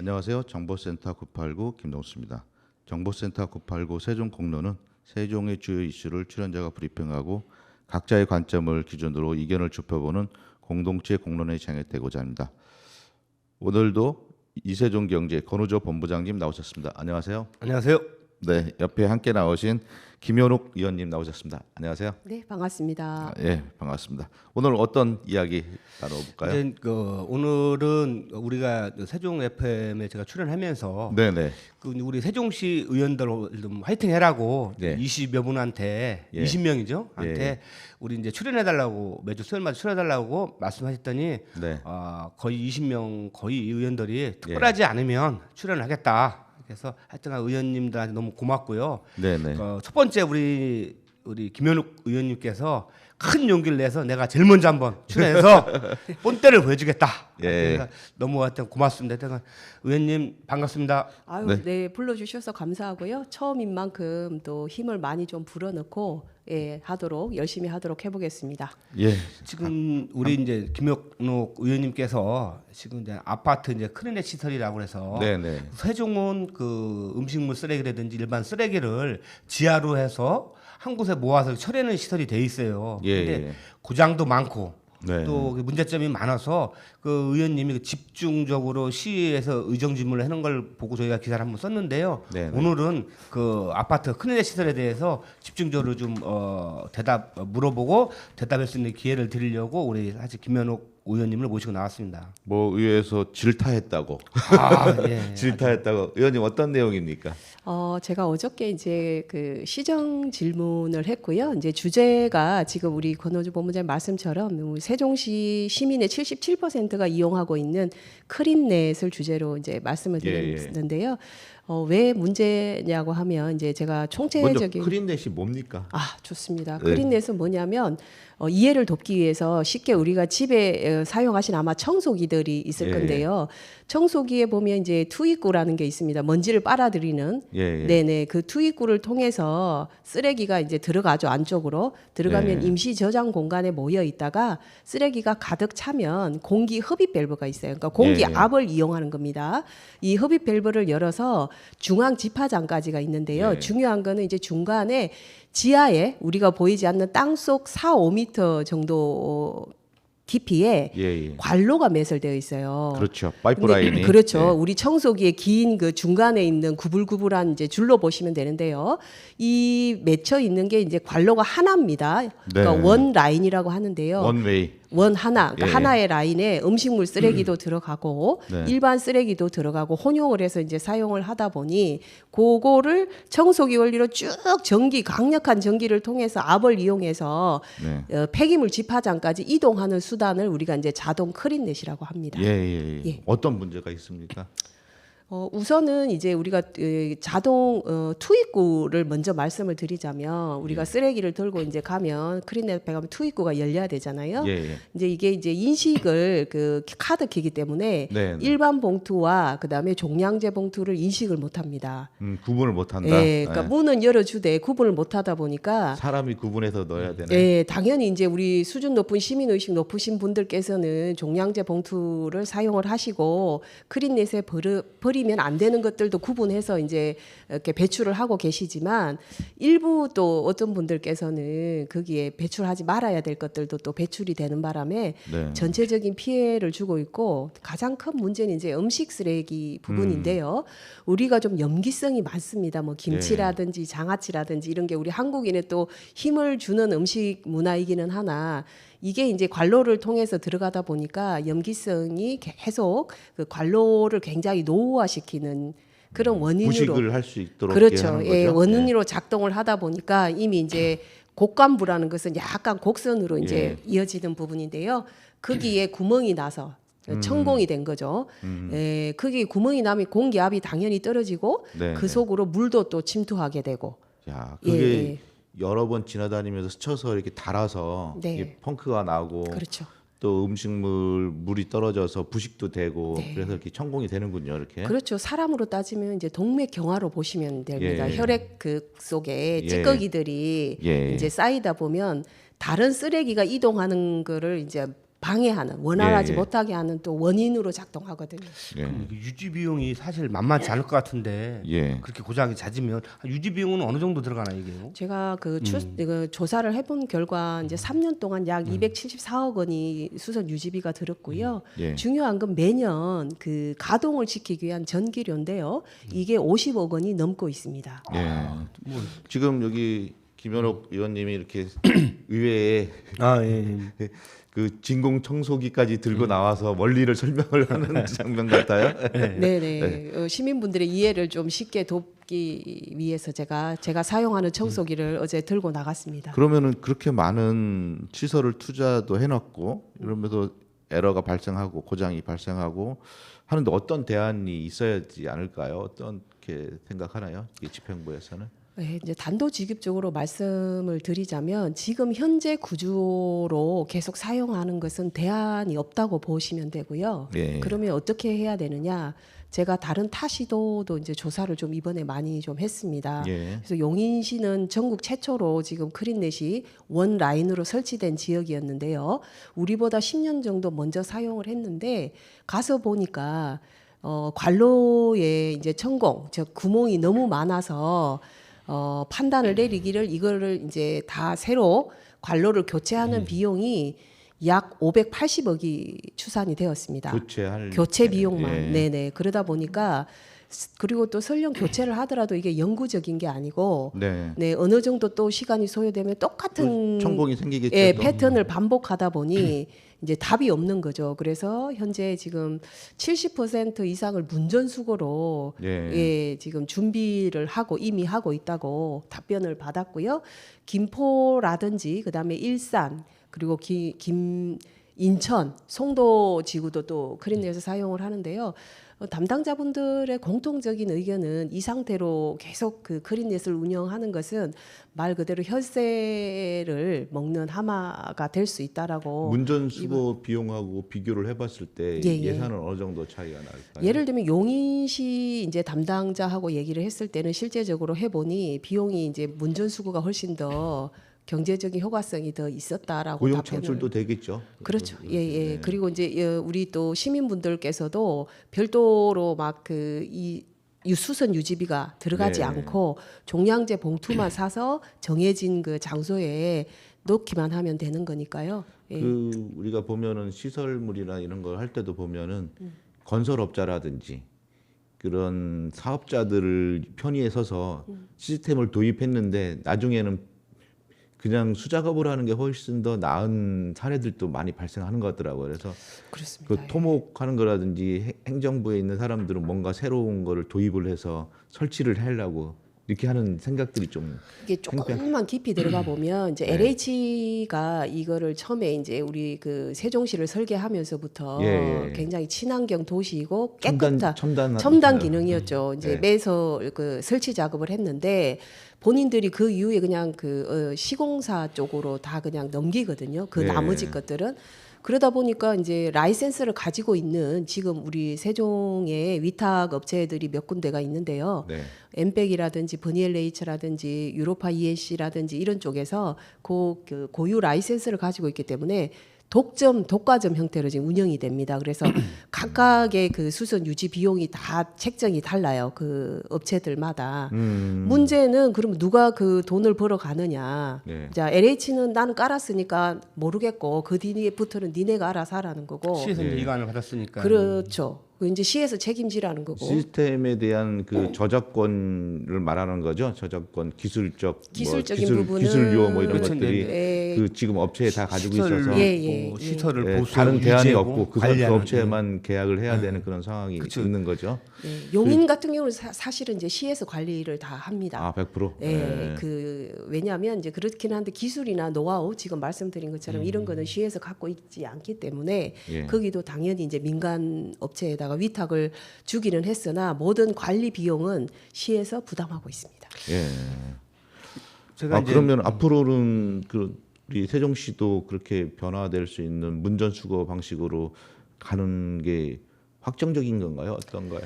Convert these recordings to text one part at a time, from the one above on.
안녕하세요. 정보센터 989 김동수입니다. 정보센터 989 세종 공론은 세종의 주요 이슈를 출연자가 브리핑하고 각자의 관점을 기준으로 의견을 좁혀보는 공동체 공론회 장애되고자 합니다. 오늘도 이세종 경제 권우조 본부장님 나오셨습니다. 안녕하세요. 안녕하세요. 네, 옆에 함께 나오신 김현욱 의원님 나오셨습니다. 안녕하세요. 네, 반갑습니다. 예, 반갑습니다. 오늘 어떤 이야기 나눠볼까요? 이제 오늘은 우리가 세종 FM에 제가 출연하면서 네네. 우리 세종시 의원들 좀 화이팅해라고 네. 20여 분한테 예. 20명이죠. 한테 예. 우리 이제 출연해달라고 매주 수요일마다 출연해달라고 말씀하셨더니 네. 거의 20명 거의 의원들이 특별하지 않으면 출연하겠다. 그래서 하여튼 의원님들한테 너무 고맙고요. 네네. 첫 번째 우리 김현욱 의원님께서 큰 용기를 내서 내가 제일 먼저 한번 출연해서 본때를 보여주겠다. 예. 그래서 너무 하여튼 고맙습니다. 하여튼 의원님 반갑습니다. 아유, 네. 네, 불러주셔서 감사하고요. 처음인 만큼 또 힘을 많이 좀 불어넣고 하도록 열심히 하도록 해보겠습니다. 예. 지금 우리 이제 김현욱 의원님께서 지금 이제 아파트 이제 크리넷 시설이라고 해서 네네. 세종은 그 음식물 쓰레기라든지 일반 쓰레기를 지하로 해서 한 곳에 모아서 처리하는 시설이 돼 있어요. 예, 근데 예. 고장도 많고 네. 또 문제점이 많아서 그 의원님이 집중적으로 시에서 의정질문을 하는 걸 보고 저희가 기사를 한번 썼는데요. 네, 네. 오늘은 그 아파트 크리넷 시설에 대해서 집중적으로 좀 물어보고 대답할 수 있는 기회를 드리려고 우리 사실 김현욱 의원님을 모시고 나왔습니다. 뭐 의회에서 질타했다고. 예. 질타했다고. 의원님 어떤 내용입니까? 제가 어저께 이제 그 시정 질문을 했고요. 이제 주제가 지금 우리 권호주 본부장님 말씀처럼 세종시 시민의 77%가 이용하고 있는 크린넷을 주제로 이제 말씀을 드렸는데요. 왜 문제냐고 하면 이제 제가 먼저 총체적인 크린넷이 뭡니까? 좋습니다. 네. 크린넷은 뭐냐면 이해를 돕기 위해서 쉽게 우리가 집에 사용하신 아마 청소기들이 있을 예. 건데요. 청소기에 보면 이제 투입구라는 게 있습니다. 먼지를 빨아들이는. 예, 예. 네네. 그 투입구를 통해서 쓰레기가 이제 들어가죠. 안쪽으로 들어가면 네. 임시 저장 공간에 모여 있다가 쓰레기가 가득 차면 공기 흡입 밸브가 있어요. 그러니까 공기 예, 예. 압을 이용하는 겁니다. 이 흡입 밸브를 열어서 중앙 집화장까지가 있는데요. 예. 중요한 거는 이제 중간에 지하에 우리가 보이지 않는 땅속 4, 5m 정도 깊이에 예, 예. 관로가 매설되어 있어요. 그렇죠. 파이프라인이. 그렇죠. 예. 우리 청소기의 긴 그 중간에 있는 구불구불한 이제 줄로 보시면 되는데요. 이 맺혀 있는 게 이제 관로가 하나입니다. 그러니까 네. 원 라인이라고 하는데요. 원웨이. 원 하나, 그러니까 예. 하나의 라인에 음식물 쓰레기도 들어가고 네. 일반 쓰레기도 들어가고 혼용을 해서 이제 사용을 하다 보니 그거를 청소기 원리로 쭉 강력한 전기를 통해서 압을 이용해서 네. 폐기물 집화장까지 이동하는 수단을 우리가 이제 자동 크린넷이라고 합니다. 예, 예, 예. 예. 어떤 문제가 있습니까? 우선은 이제 우리가 자동 투입구를 먼저 말씀을 드리자면 우리가 쓰레기를 들고 이제 가면 크린넷 앞에 가면 투입구가 열려야 되잖아요. 예, 예. 이제 이게 이제 인식을 그 카드키기 때문에 네, 네. 일반 봉투와 그다음에 종량제 봉투를 인식을 못 합니다. 구분을 못 한다. 예, 그러니까 문은 열어주되 구분을 못 하다 보니까 사람이 구분해서 넣어야 되네. 예, 당연히 이제 우리 수준 높은 시민 의식 높으신 분들께서는 종량제 봉투를 사용을 하시고 크린넷에 버리면 안 되는 것들도 구분해서 이제 이렇게 배출을 하고 계시지만 일부 또 어떤 분들께서는 거기에 배출하지 말아야 될 것들도 또 배출이 되는 바람에 네. 전체적인 피해를 주고 있고 가장 큰 문제는 이제 음식 쓰레기 부분인데요. 우리가 좀 염기성이 많습니다. 뭐 김치라든지 장아찌라든지 이런 게 우리 한국인의 또 힘을 주는 음식 문화이기는 하나 이게 이제 관로를 통해서 들어가다 보니까 염기성이 계속 그 관로를 굉장히 노후화시키는 그런 원인으로 부식을 할 수 있도록 그렇죠. 하는 예, 거죠. 원인으로 작동을 하다 보니까 이미 이제 곡간부라는 것은 약간 곡선으로 이제 이어지는 부분인데요. 거기에 구멍이 나서 천공이 된 거죠. 거기 구멍이 나면 공기압이 당연히 떨어지고 네, 그 네. 속으로 물도 또 침투하게 되고. 야, 예, 그게 예. 여러 번 지나다니면서 스쳐서 이렇게 달아서 네. 이게 펑크가 나고 그렇죠. 또 물이 떨어져서 부식도 되고 네. 그래서 이렇게 천공이 되는군요, 이렇게. 그렇죠. 사람으로 따지면 이제 동맥경화로 보시면 됩니다. 예. 혈액 그 속에 예. 찌꺼기들이 예. 이제 쌓이다 보면 다른 쓰레기가 이동하는 거를 이제 방해하는 원활하지 예, 예. 못하게 하는 또 원인으로 작동하거든요. 예. 그럼 이게 유지 비용이 사실 만만치 않을 것 같은데 예. 그렇게 고장이 잦으면 유지 비용은 어느 정도 들어가나 이게? 제가 그 조사를 해본 결과 이제 3년 동안 약 274억 원이 수선 유지비가 들었고요. 예. 중요한 건 매년 그 가동을 지키기 위한 전기료인데요. 이게 50억 원이 넘고 있습니다. 예. 지금 여기 김현옥 의원님이 이렇게 의회에 예. 그 진공 청소기까지 들고 나와서 원리를 설명을 하는 장면 같아요. 네네. 시민분들의 이해를 좀 쉽게 돕기 위해서 제가 사용하는 청소기를 어제 들고 나갔습니다. 그러면은 그렇게 많은 시설을 투자도 해놨고 이러면서 에러가 발생하고 고장이 발생하고 하는데 어떤 대안이 있어야지 않을까요? 어떻게 생각하나요? 이 집행부에서는? 네, 이제 단도직입적으로 말씀을 드리자면 지금 현재 구조로 계속 사용하는 것은 대안이 없다고 보시면 되고요. 예. 그러면 어떻게 해야 되느냐? 제가 다른 타 시도도 이제 조사를 좀 이번에 많이 좀 했습니다. 예. 그래서 용인시는 전국 최초로 지금 크린넷이 원 라인으로 설치된 지역이었는데요. 우리보다 10년 정도 먼저 사용을 했는데 가서 보니까 관로에 이제 천공, 즉 구멍이 너무 많아서 판단을 내리기를 이거를 이제 다 새로 관로를 교체하는 비용이 약 580억이 추산이 되었습니다. 교체 비용만. 예. 네네. 그러다 보니까 그리고 또 설령 교체를 하더라도 이게 영구적인 게 아니고 네. 네, 어느 정도 또 시간이 소요되면 똑같은 천공이 생기겠죠. 예, 또. 패턴을 반복하다 보니 이제 답이 없는 거죠. 그래서 현재 지금 70% 이상을 문전수거로 예. 예, 지금 준비를 하고 이미 하고 있다고 답변을 받았고요. 김포라든지 그다음에 일산 그리고 인천, 송도 지구도 또 크린넷에서 사용을 하는데요. 담당자분들의 공통적인 의견은 이 상태로 계속 그 크린넷을 운영하는 것은 말 그대로 혈세를 먹는 하마가 될 수 있다라고. 문전수거 비용하고 비교를 해봤을 때 예, 예. 예산은 어느 정도 차이가 날까요? 예를 들면 용인시 이제 담당자하고 얘기를 했을 때는 실제적으로 해보니 비용이 이제 문전수거가 훨씬 더 경제적인 효과성이 더 있었다라고 고용 답변을. 창출도 되겠죠. 그렇죠. 예, 예. 그리고 이제 우리 또 시민분들께서도 별도로 막 이 수선 유지비가 들어가지 네. 않고 종량제 봉투만 사서 정해진 그 장소에 놓기만 하면 되는 거니까요. 예. 그 우리가 보면은 시설물이나 이런 걸 할 때도 보면은 건설업자라든지 그런 사업자들을 편의에 서서 시스템을 도입했는데 나중에는 그냥 수작업을 하는 게 훨씬 더 나은 사례들도 많이 발생하는 것 같더라고요. 그래서 그렇습니다. 그 토목하는 거라든지 행정부에 있는 사람들은 뭔가 새로운 거를 도입을 해서 설치를 하려고 이렇게 하는 생각들이 좀 이게 조금만 깊이 들어가 보면 이제 네. LH가 이거를 처음에 이제 우리 그 세종시를 설계하면서부터 예, 예. 굉장히 친환경 도시이고 깨끗한 첨단 기능이었죠. 이제 네. 매서 그 설치 작업을 했는데 본인들이 그 이후에 그냥 시공사 쪽으로 다 그냥 넘기거든요. 그 네. 나머지 것들은. 그러다 보니까 이제 라이센스를 가지고 있는 지금 우리 세종의 위탁 업체들이 몇 군데가 있는데요. 네. 엠백이라든지 버니엘레이츠라든지 유로파 ENC라든지 이런 쪽에서 그 고유 라이센스를 가지고 있기 때문에 독과점 형태로 지금 운영이 됩니다. 그래서 각각의 그 수선 유지 비용이 다 책정이 달라요. 그 업체들마다. 문제는 그럼 누가 그 돈을 벌어 가느냐. 네. 자, LH는 나는 깔았으니까 모르겠고 그 뒤부터는 니네가 알아서 하라는 거고. 시에서 예. 이관을 받았으니까. 그렇죠. 그 이제 시에서 책임지라는 거고. 시스템에 대한 그 저작권을 말하는 거죠. 저작권 기술적인 기술, 부분은 기술료 뭐 이런 그렇죠. 것들이 네. 그 지금 업체에 다 가지고 시설, 있어서 예. 시설을 예, 보수 다른 대안이 없고 그 관리하는, 업체에만 계약을 해야 되는 그런 상황이 그쵸. 있는 거죠. 네, 용인 같은 경우는 사실은 이제 시에서 관리를 다 합니다. 아, 100%. 예, 왜냐하면 이제 그렇긴 한데 기술이나 노하우 지금 말씀드린 것처럼 이런 거는 시에서 갖고 있지 않기 때문에 예. 거기도 당연히 이제 민간 업체에다가 위탁을 주기는 했으나 모든 관리 비용은 시에서 부담하고 있습니다. 예. 제가 이제 그러면 앞으로는 우리 세종시도 그렇게 변화될 수 있는 문전수거 방식으로 가는 게 확정적인 건가요? 어떤가요?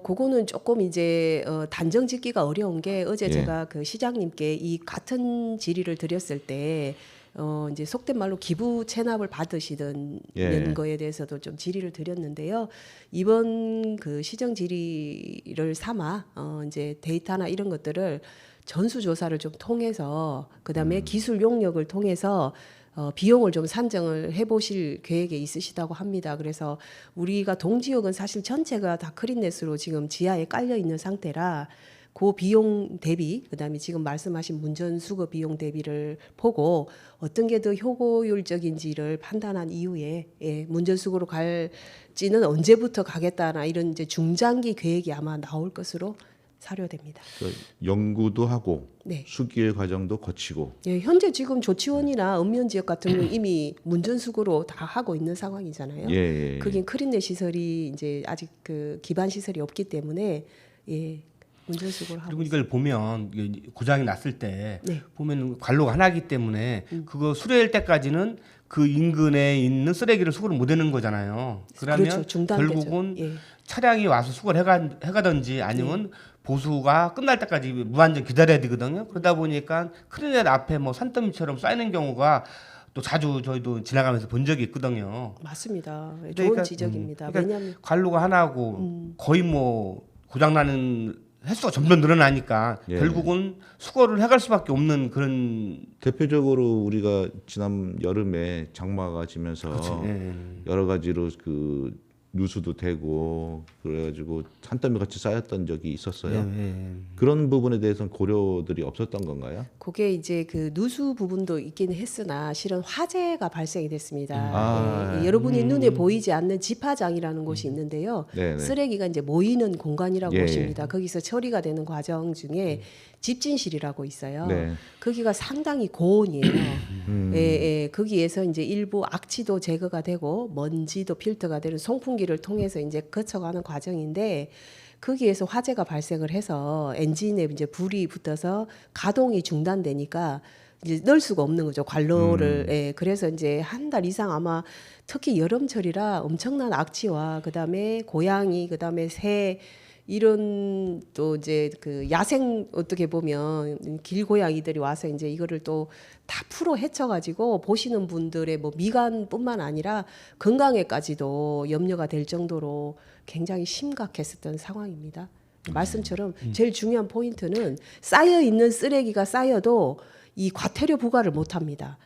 그거는 조금 이제 단정 짓기가 어려운 게 어제 예. 제가 그 시장님께 이 같은 질의를 드렸을 때 이제 속된 말로 기부 체납을 받으시던 거에 대해서도 좀 질의를 드렸는데요. 이번 그 시정 질의를 삼아 이제 데이터나 이런 것들을 전수조사를 좀 통해서 그다음에 기술 용역을 통해서 비용을 좀 산정을 해보실 계획에 있으시다고 합니다. 그래서 우리가 동지역은 사실 전체가 다 크린넷으로 지금 지하에 깔려 있는 상태라 그 비용 대비, 그다음에 지금 말씀하신 문전수거 비용 대비를 보고 어떤 게 더 효과율적인지를 판단한 이후에 문전수거로 갈지는 언제부터 가겠다나 이런 이제 중장기 계획이 아마 나올 것으로 사료됩니다. 그러니까 연구도 하고 네. 수기의 과정도 거치고. 예, 현재 지금 조치원이나 읍면 지역 같은 경우 이미 문전수거로 다 하고 있는 상황이잖아요. 예. 거긴 크린넷 시설이 이제 아직 그 기반 시설이 없기 때문에 문전수거를 하고 그리고 이걸 보면 이게 고장이 났을 때 네. 보면 관로가 하나이기 때문에 그거 수리할 때까지는 그 인근에 있는 쓰레기를 수거를 못 하는 거잖아요. 그러면 그렇죠. 중단되죠. 결국은 예. 차량이 와서 수거를 해가든지 아니면 보수가 끝날 때까지 무한정 기다려야 되거든요. 그러다 보니까 크린넷 앞에 뭐 산더미처럼 쌓이는 경우가 또 자주 저희도 지나가면서 본 적이 있거든요. 맞습니다. 좋은 그러니까, 지적입니다. 그러니까 왜냐하면 관로가 하나고 거의 뭐 고장나는 횟수가 점점 늘어나니까 예. 결국은 수거를 해갈 수밖에 없는 그런 대표적으로 우리가 지난 여름에 장마가 지면서 예. 여러 가지로 그 누수도 되고 그래가지고 산더미 같이 쌓였던 적이 있었어요. 예. 그런 부분에 대해서는 고려들이 없었던 건가요? 그게 이제 그 누수 부분도 있긴 했으나 실은 화재가 발생이 됐습니다. 아. 여러분이 눈에 보이지 않는 집화장이라는 곳이 있는데요. 네네. 쓰레기가 이제 모이는 공간이라고 예. 보십니다. 거기서 처리가 되는 과정 중에 집진실이라고 있어요. 네. 거기가 상당히 고온이에요. 거기에서 이제 일부 악취도 제거가 되고 먼지도 필터가 되는 송풍기를 통해서 이제 거쳐가는 과정인데 거기에서 화재가 발생을 해서 엔진에 이제 불이 붙어서 가동이 중단되니까 이제 넣을 수가 없는 거죠 관로를. 그래서 이제 한 달 이상 아마 특히 여름철이라 엄청난 악취와 그다음에 고양이 그다음에 새 이런 또 이제 그 야생 어떻게 보면 길고양이들이 와서 이제 이거를 또 다 풀어 헤쳐가지고 보시는 분들의 뭐 미간뿐만 아니라 건강에까지도 염려가 될 정도로 굉장히 심각했었던 상황입니다. 말씀처럼 제일 중요한 포인트는 쌓여 있는 쓰레기가 쌓여도 이 과태료 부과를 못합니다.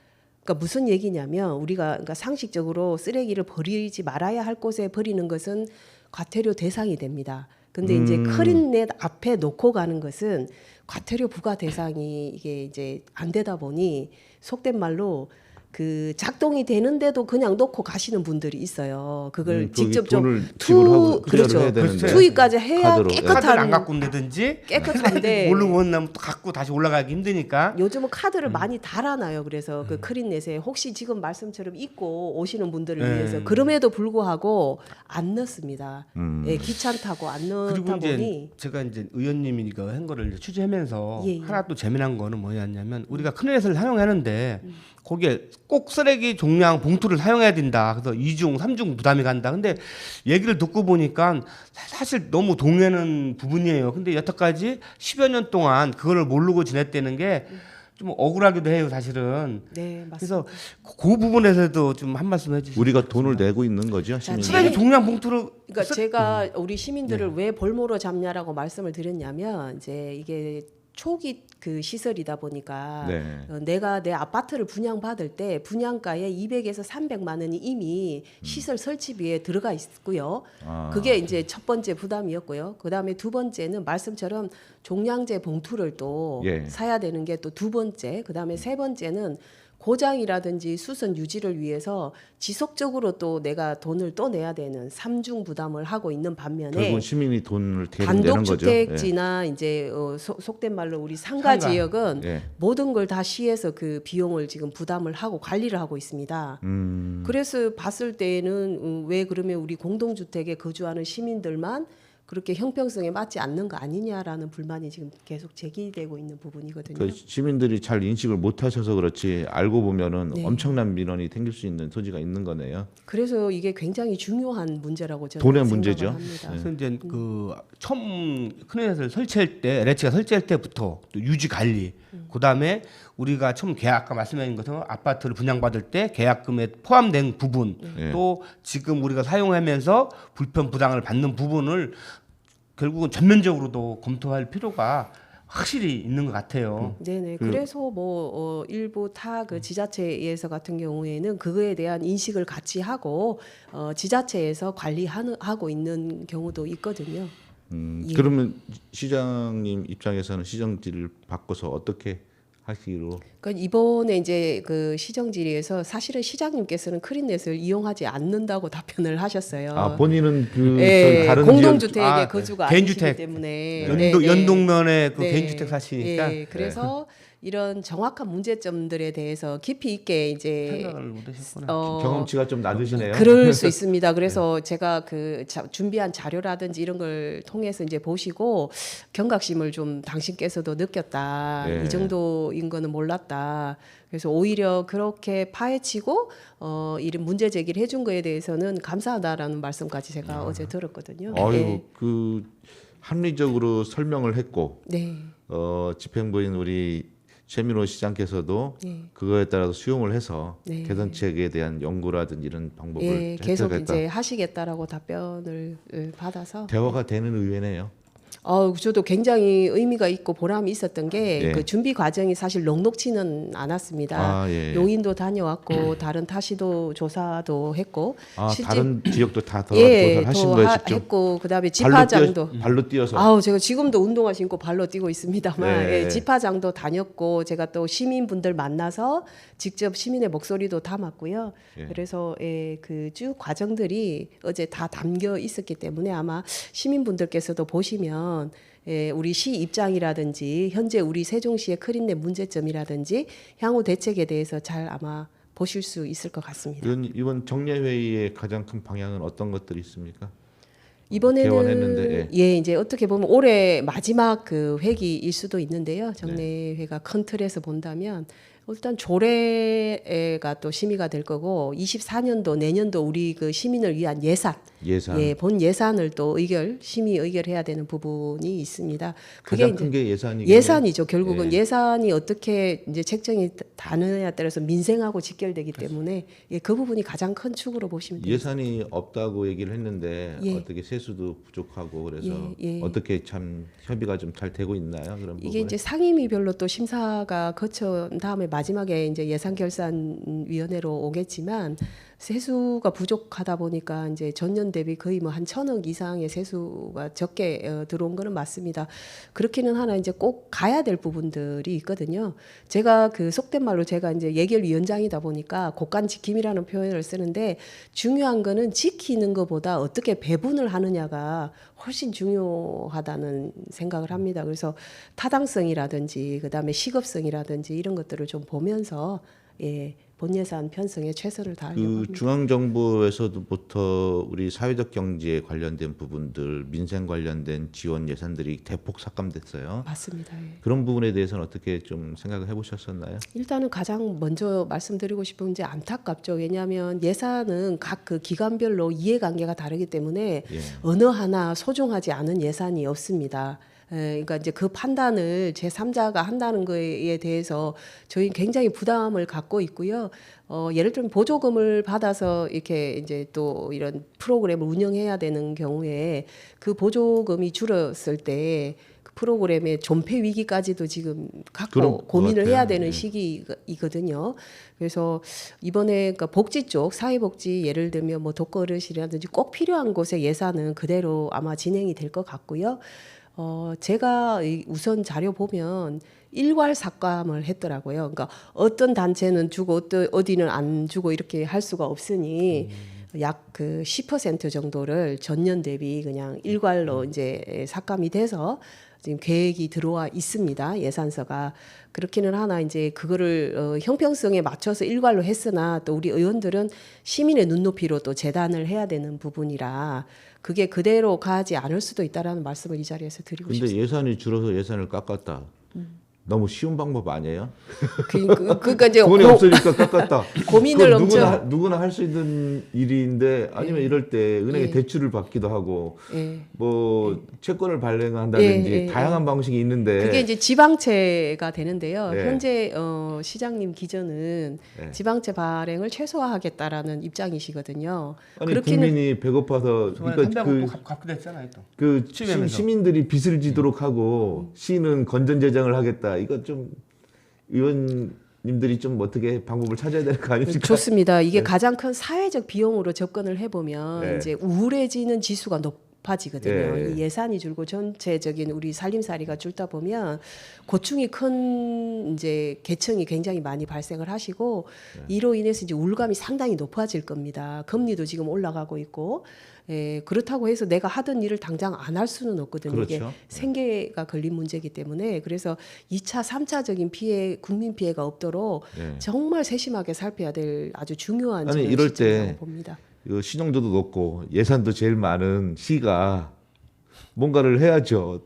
그러니까 무슨 얘기냐면 우리가 그러니까 상식적으로 쓰레기를 버리지 말아야 할 곳에 버리는 것은 과태료 대상이 됩니다. 근데 이제 크린넷 앞에 놓고 가는 것은 과태료 부과 대상이 이게 이제 안 되다 보니 속된 말로 그 작동이 되는데도 그냥 놓고 가시는 분들이 있어요. 그걸 거기 직접 좀 돈을 지불하고 그렇죠. 해야 되는데. 투입까지 해야 카드로. 카드를 안 깨끗한 갖고 온다든지 깨끗한데 모르고 온다면 또 갖고 다시 올라가기 힘드니까 요즘은 카드를 많이 달아놔요. 그래서 그 크린넷에 혹시 지금 말씀처럼 잊고 오시는 분들을 위해서 그럼에도 불구하고 안 넣습니다. 귀찮다고 안 그리고 넣다 이제 보니 제가 이제 의원님이 이거 한 거를 이제 취재하면서 예. 하나 또 재미난 거는 뭐였냐면 우리가 크린넷을 사용하는데 거기에 꼭 쓰레기 종량 봉투를 사용해야 된다. 그래서 2중, 3중 부담이 간다. 근데 얘기를 듣고 보니까 사실 너무 동의하는 부분이에요. 근데 여태까지 10여 년 동안 그거를 모르고 지냈다는 게 좀 억울하기도 해요, 사실은. 네 맞습니다. 그래서 그 부분에서도 좀 한 말씀 해주시죠. 우리가 돈을 내고 있는 거죠, 시민이. 쓰레기 종량 봉투를 그러니까 제가 우리 시민들을 왜 볼모로 잡냐라고 말씀을 드렸냐면 이제 이게 초기 그 시설이다 보니까 네. 내가 내 아파트를 분양받을 때 분양가에 200에서 300만 원이 이미 시설 설치비에 들어가 있고요. 그게 이제 첫 번째 부담이었고요. 그다음에 두 번째는 말씀처럼 종량제 봉투를 또 사야 되는 게 또 두 번째. 그다음에 세 번째는 고장이라든지 수선 유지를 위해서 지속적으로 또 내가 돈을 또 내야 되는 삼중 부담을 하고 있는 반면에 결국은 시민이 돈을 대는 거죠. 단독주택지나 이제 속된 말로 우리 상가 지역은 모든 걸 다 시에서 그 비용을 지금 부담을 하고 관리를 하고 있습니다. 그래서 봤을 때는 왜 그러면 우리 공동주택에 거주하는 시민들만 그렇게 형평성에 맞지 않는 거 아니냐라는 불만이 지금 계속 제기되고 있는 부분이거든요. 그 시민들이 잘 인식을 못 하셔서 그렇지 알고 보면은 네. 엄청난 민원이 생길 수 있는 소지가 있는 거네요. 그래서 이게 굉장히 중요한 문제라고 저는 돈의 생각을 문제죠. 합니다. 그래서 이제 그 처음 크레넷을 설치할 때 LH가 설치할 때부터 또 유지 관리, 그다음에 우리가 처음 계약 아까 말씀하신 것처럼 아파트를 분양받을 때 계약금에 포함된 부분, 네. 또 지금 우리가 사용하면서 불편 부당을 받는 부분을 결국은 전면적으로도 검토할 필요가 확실히 있는 것 같아요. 네네. 그래서 뭐 일부 타 그 지자체에서 같은 경우에는 그거에 대한 인식을 같이 하고 지자체에서 관리하고 있는 경우도 있거든요. 예. 그러면 시장님 입장에서는 시정지를 바꿔서 어떻게 하시기로? 그러니까 이번에 이제 그 시정질의에서 사실은 시장님께서는 크린넷을 이용하지 않는다고 답변을 하셨어요. 아 본인은 그 예, 다른 공동주택에 아, 거주가 개인주택. 아니시기 때문에 연동면에 그 네. 개인주택 사시니까 예, 그래서 이런 정확한 문제점들에 대해서 깊이 있게 이제 생각을 못하셨구나. 경험치가 좀 낮으시네요. 그럴 수 있습니다. 그래서 제가 그 준비한 자료라든지 이런 걸 통해서 이제 보시고 경각심을 좀 당신께서도 느꼈다. 네. 이 정도인 거는 몰랐다. 그래서 오히려 그렇게 파헤치고 이런 문제 제기를 해준 거에 대해서는 감사하다라는 말씀까지 제가 어제 들었거든요. 아유 네. 그 합리적으로 설명을 했고 네. 집행부인 우리 최민호 시장께서도 네. 그거에 따라서 수용을 해서 네. 개선책에 대한 연구라든지 이런 방법을 예, 계속 획득했다. 이제 하시겠다라고 답변을 받아서 대화가 되는 의회네요. 저도 굉장히 의미가 있고 보람이 있었던 게 예. 그 준비 과정이 사실 녹록치는 않았습니다. 아, 예. 용인도 다녀왔고 다른 타시도 조사도 했고 아 실제- 다른 지역도 다 예, 조사를 하신 또 거예요, 직접? 했고 그다음에 집화장도 발로 뛰어서. 아우 제가 지금도 운동화 신고 발로 뛰고 있습니다만 네. 예, 집화장도 다녔고 제가 또 시민분들 만나서 직접 시민의 목소리도 담았고요. 예. 그래서 그 쭉 과정들이 어제 다 담겨 있었기 때문에 아마 시민분들께서도 보시면 우리 시 입장이라든지 현재 우리 세종시의 크린넷 문제점이라든지 향후 대책에 대해서 잘 아마 보실 수 있을 것 같습니다. 이번 정례 회의의 가장 큰 방향은 어떤 것들이 있습니까? 이번에는 개원했는데, 이제 어떻게 보면 올해 마지막 그 회기일 수도 있는데요. 정례회가 큰 틀에서 본다면 일단 조례가 또 심의가 될 거고 24년도 내년도 우리 그 시민을 위한 예산, 예산. 본 예산을 또 심의 의결해야 되는 부분이 있습니다. 그게 가장 이제 큰 게 예산이겠네요. 예산이죠. 결국은 예산이 어떻게 이제 책정이 다느냐에 따라서 민생하고 직결되기 때문에 그 부분이 가장 큰 축으로 보시면 됩니다. 예산이 없다고 얘기를 했는데 예. 어떻게 세수도 부족하고 그래서 예. 어떻게 참 협의가 좀 잘 되고 있나요? 그런 이게 부분에? 이제 상임위별로 또 심사가 거쳐 다음에 마지막에 이제 예산결산위원회로 오겠지만 세수가 부족하다 보니까 이제 전년 대비 거의 뭐 한 1,000억 이상의 세수가 적게 들어온 거는 맞습니다. 그렇기는 하나 이제 꼭 가야 될 부분들이 있거든요. 제가 그 속된 말로 제가 이제 예결위원장이다 보니까 곡간지킴이라는 표현을 쓰는데 중요한 거는 지키는 것보다 어떻게 배분을 하느냐가 훨씬 중요하다는 생각을 합니다. 그래서 타당성이라든지 그다음에 시급성이라든지 이런 것들을 좀 보면서 본 예산 편성에 최선을 다하려고 그 합니다. 중앙정부에서부터 우리 사회적 경제에 관련된 부분들, 민생 관련된 지원 예산들이 대폭 삭감됐어요. 맞습니다. 예. 그런 부분에 대해서는 어떻게 좀 생각을 해보셨었나요? 일단은 가장 먼저 말씀드리고 싶은 게 안타깝죠. 왜냐하면 예산은 각 그 기관별로 이해관계가 다르기 때문에 예. 어느 하나 소중하지 않은 예산이 없습니다. 그러니까 이제 그 판단을 제3자가 한다는 거에 대해서 저희는 굉장히 부담을 갖고 있고요. 예를 들면 보조금을 받아서 이렇게 이제 또 이런 프로그램을 운영해야 되는 경우에 그 보조금이 줄었을 때 그 프로그램의 존폐 위기까지도 지금 갖고 그런 것 고민을 같아요. 해야 되는 예. 시기이거든요. 그래서 이번에 그러니까 복지 쪽 사회복지 예를 들면 뭐 독거릇이라든지 꼭 필요한 곳에 예산은 그대로 아마 진행이 될 것 같고요. 제가 우선 자료 보면 일괄 삭감을 했더라고요. 그러니까 어떤 단체는 주고 어디는 안 주고 이렇게 할 수가 없으니 약 그 10% 정도를 전년 대비 그냥 일괄로 이제 삭감이 돼서 지금 계획이 들어와 있습니다. 예산서가. 그렇기는 하나 이제 그거를 형평성에 맞춰서 일괄로 했으나 또 우리 의원들은 시민의 눈높이로 또 재단을 해야 되는 부분이라 그게 그대로 가지 않을 수도 있다라는 말씀을 이 자리에서 드리고 근데 싶습니다. 예산이 줄어서 예산을 깎았다. 너무 쉬운 방법 아니에요? 그러니까 이제 돈이 없으니까 깎았다. 고민을 그건 엄청 누구나 할 수 있는 일인데 아니면 이럴 때 은행에 예. 대출을 받기도 하고 예. 뭐 채권을 발행한다든지 예, 예, 다양한 방식이 있는데 그게 이제 지방채가 되는데요. 네. 현재 시장님 기조는 네. 지방채 발행을 최소화하겠다라는 입장이시거든요. 아니 그렇기는 국민이 배고파서 저번에 그러니까 300억 갚기도 했잖아요. 또. 그 취임하면서. 시민들이 빚을 지도록 하고 시는 건전재정을 하겠다. 이거 좀 의원님들이 좀 어떻게 방법을 찾아야 될 거 아닙니까? 좋습니다. 이게 가장 큰 사회적 비용으로 접근을 해보면 네. 이제 우울해지는 지수가 높아지거든요. 예, 예. 이 예산이 줄고 전체적인 우리 살림살이가 줄다 보면 고충이 큰 이제 계층이 굉장히 많이 발생을 하시고 이로 인해서 이제 우울감이 상당히 높아질 겁니다. 금리도 지금 올라가고 있고. 예, 그렇다고 해서 내가 하던 일을 당장 안 할 수는 없거든요. 이게 그렇죠. 생계가 걸린 문제이기 때문에 그래서 2차, 3차적인 피해, 국민 피해가 없도록 예. 정말 세심하게 살펴야 될 아주 중요한 아니, 지금 이럴 시점이라고 때 봅니다. 그 신용도도 높고 예산도 제일 많은 시가 뭔가를 해야죠.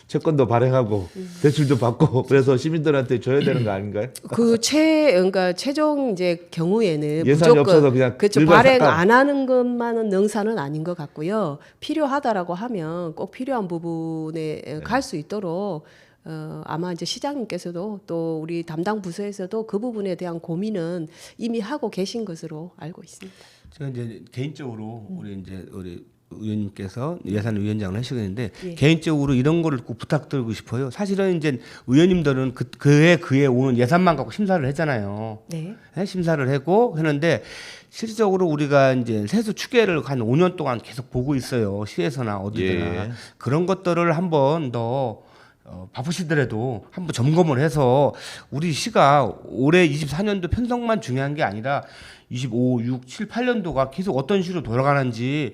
채권도 발행하고 대출도 받고 그래서 시민들한테 줘야 되는 거 아닌가요? 그러니까 최종 이제 경우에는 예산이 무조건 없어서 그냥 그렇죠. 일반 발행 삭감. 안 하는 것만은 능사는 아닌 것 같고요. 필요하다라고 하면 꼭 필요한 부분에 네. 갈 수 있도록 아마 이제 시장님께서도 또 우리 담당 부서에서도 그 부분에 대한 고민은 이미 하고 계신 것으로 알고 있습니다. 제가 이제 개인적으로 우리 의원님께서 예산위원장을 하시겠는데 예. 개인적으로 이런 거를 꼭 부탁드리고 싶어요. 사실은 이제 의원님들은 그에 오는 예산만 갖고 심사를 했잖아요. 네. 네, 심사를 하고 하는데 실질적으로 우리가 이제 세수 추계를 한 5년 동안 계속 보고 있어요. 시에서나 어디서나 예. 그런 것들을 한번 더 바쁘시더라도 한번 점검을 해서 우리 시가 올해 24년도 편성만 중요한 게 아니라 25, 6, 7, 8년도가 계속 어떤 식으로 돌아가는지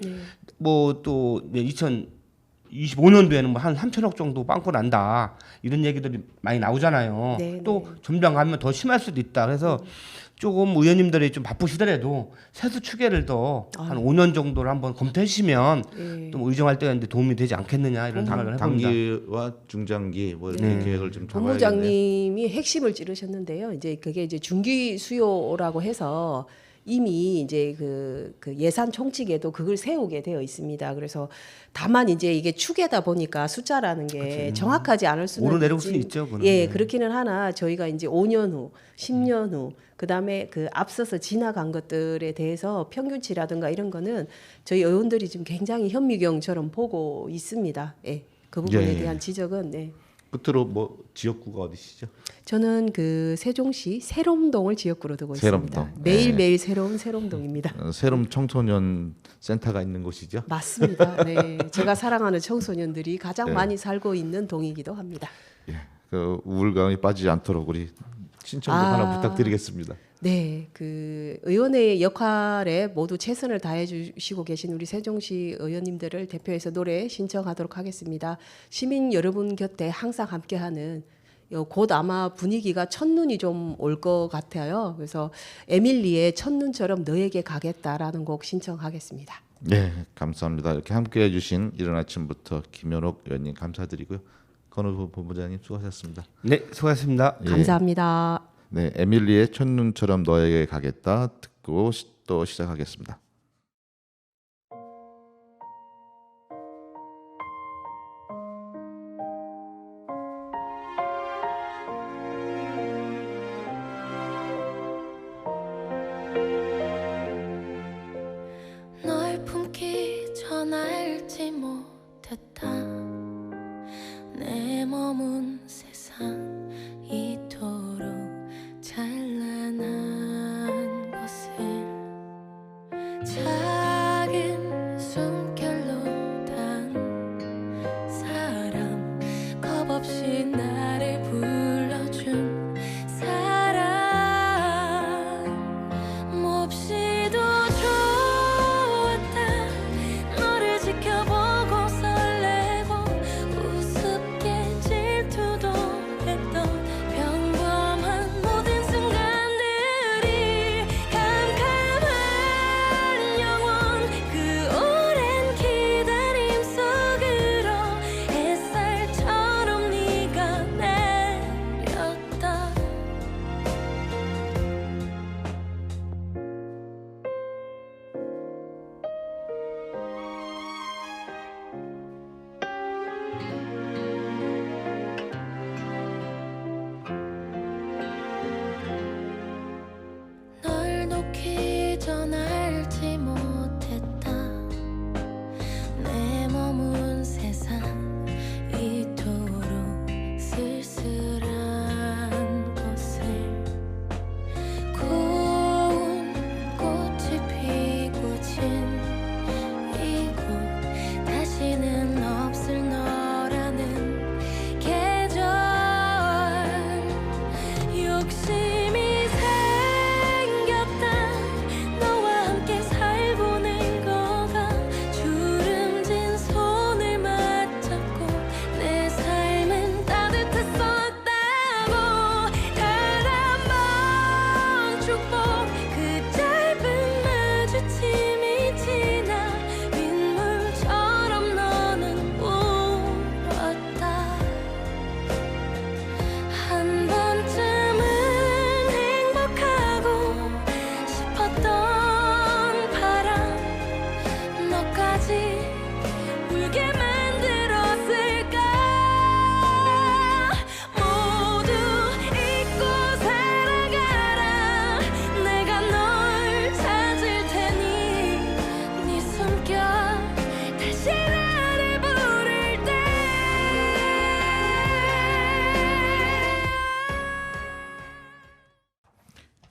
뭐 또 2025년도에는 뭐 한 3천억 정도 빵꾸 난다 이런 얘기들이 많이 나오잖아요. 네, 또 점점 가면 더 심할 수도 있다. 그래서 조금 의원님들이 좀 바쁘시더라도 세수 추계를 더 한 5년 정도를 한번 검토해 주시면 예. 좀 의정할 때 도움이 되지 않겠느냐 이런 생각을 해봅니다. 단기와 중장기 뭐 이렇게 계획을 좀 잡아야겠네요. 본부장님이 핵심을 찌르셨는데요. 이제 그게 이제 중기 수요라고 해서 이미 이제 그 예산 총칙에도 그걸 세우게 되어 있습니다. 그래서 다만 이제 이게 추계다 보니까 숫자라는 게 정확하지 않을 수는 오르내릴 수는 있죠, 그거는. 예, 네. 그렇기는 하나 저희가 이제 5년 후, 10년 후 그다음에 그 앞서서 지나간 것들에 대해서 평균치라든가 이런 거는 저희 의원들이 지금 굉장히 현미경처럼 보고 있습니다. 예. 그 부분에 예. 대한 지적은 네. 끝으로 뭐 지역구가 어디시죠? 저는 그 세종시 세롬동을 지역구로 두고 세롬동. 있습니다. 매일매일 새로운 세롬동입니다. 세롬 청소년 센터가 있는 곳이죠. 맞습니다. 네, 제가 사랑하는 청소년들이 가장 네. 많이 살고 있는 동이기도 합니다. 그 우울감이 빠지지 않도록 우리 신청도 아. 하나 부탁드리겠습니다. 네, 그 의원의 역할에 모두 최선을 다해 주시고 계신 우리 세종시 의원님들을 대표해서 노래 신청하도록 하겠습니다. 시민 여러분 곁에 항상 함께하는 곧 아마 분위기가 첫눈이 좀 올 것 같아요. 그래서 에밀리의 첫눈처럼 너에게 가겠다라는 곡 신청하겠습니다. 네, 감사합니다. 이렇게 함께해 주신 이른 아침부터 김현옥 의원님 감사드리고요. 건우 본부장님 수고하셨습니다. 네, 수고하셨습니다. 예. 감사합니다. 네, 에밀리의 첫눈처럼 너에게 가겠다 듣고 또 시작하겠습니다. 널 품기 전 알지 못했다 내 머문 세상 이토록 찬란한 것을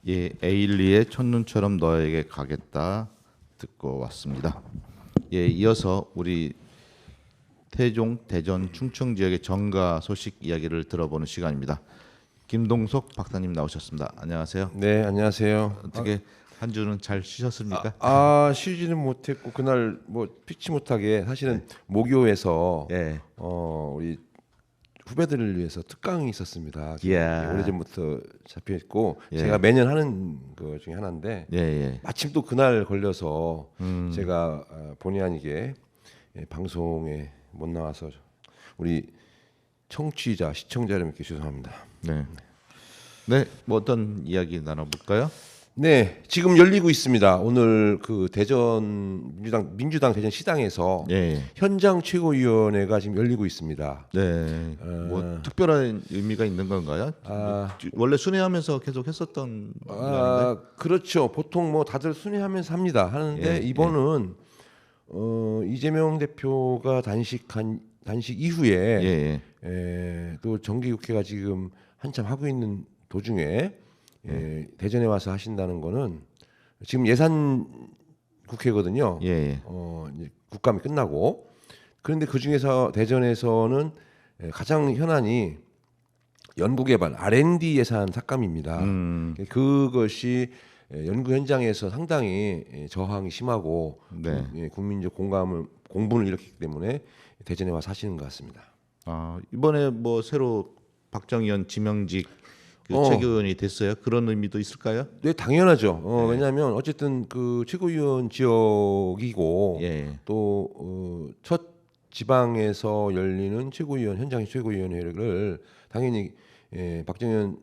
예, 에일리의 첫눈처럼 너에게 가겠다 듣고 왔습니다. 예, 이어서 우리 태종, 대전, 충청 지역의 정가 소식 이야기를 들어보는 시간입니다. 김동석 박사님 나오셨습니다. 안녕하세요. 네, 안녕하세요. 어떻게 한 주는 잘 쉬셨습니까? 쉬지는 못했고 그날 뭐 피치 못하게 사실은 모교에서 예. 우리 후배들을 위해서 특강이 있었습니다. 이야. 오래전부터 잡혀 있고 예. 제가 매년 하는 거 중에 하나인데 예, 예. 마침 또 그날 걸려서 제가 본의 아니게 방송에 못 나와서 우리 청취자 시청자 여러분께 죄송합니다. 네. 네, 뭐 어떤 이야기 나눠볼까요? 네, 지금 열리고 있습니다. 오늘 그 대전 민주당 대전 시당에서 예. 현장 최고위원회가 지금 열리고 있습니다. 네. 뭐 특별한 의미가 있는 건가요? 원래 순회하면서 계속 했었던 거 그렇죠. 보통 뭐 다들 순회하면서 합니다. 하는데 예, 이번은 이재명 대표가 단식 이후에 예, 예. 또 정기국회가 지금 한참 하고 있는 도중에 대전에 와서 하신다는 거는 지금 예산 국회거든요. 예, 예. 이제 국감이 끝나고 그런데 그 중에서 대전에서는 가장 현안이 연구개발 R&D 예산 삭감입니다. 그것이 연구 현장에서 상당히 저항이 심하고 네. 국민적 공분을 일으키기 때문에 대전에 와서 하시는 것 같습니다. 이번에 뭐 새로 박정희원 지명직 최고위원이 됐어요. 그런 의미도 있을까요? 네, 당연하죠. 왜냐하면 어쨌든 그 최고위원 지역이고 예. 또 첫 지방에서 열리는 최고위원 현장 최고위원회를 당연히 박정현